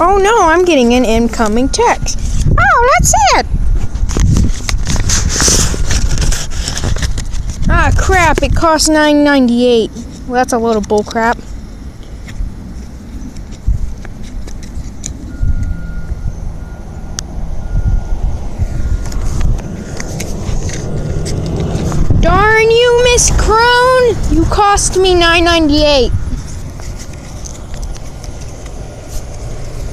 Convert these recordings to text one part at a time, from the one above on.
Oh no, I'm getting an incoming text. Oh, that's it. Ah, crap, it costs $9.98. Well, that's a load of bull crap. Darn you, Miss Crone! You cost me $9.98.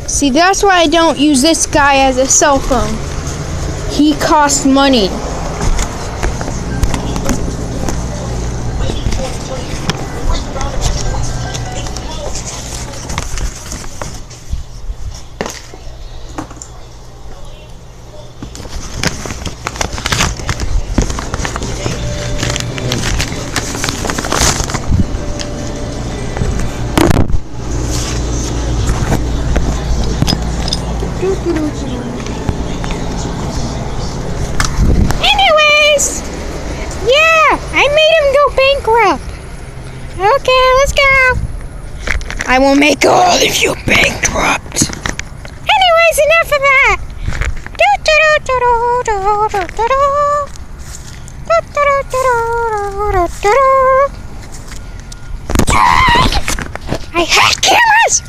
See, that's why I don't use this guy as a cell phone. He costs money. Anyways, yeah, I made him go bankrupt. Okay, let's go. I will make all of you bankrupt. Anyways, enough of that. I hate cameras.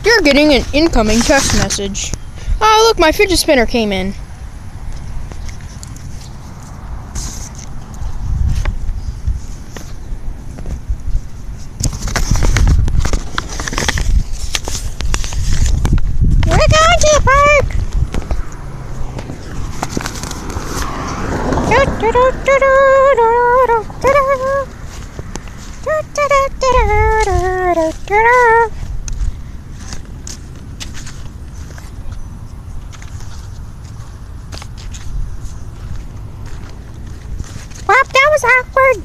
You're getting an incoming text message. Oh, look, my fidget spinner came in. We're going to the park. Well, that was awkward.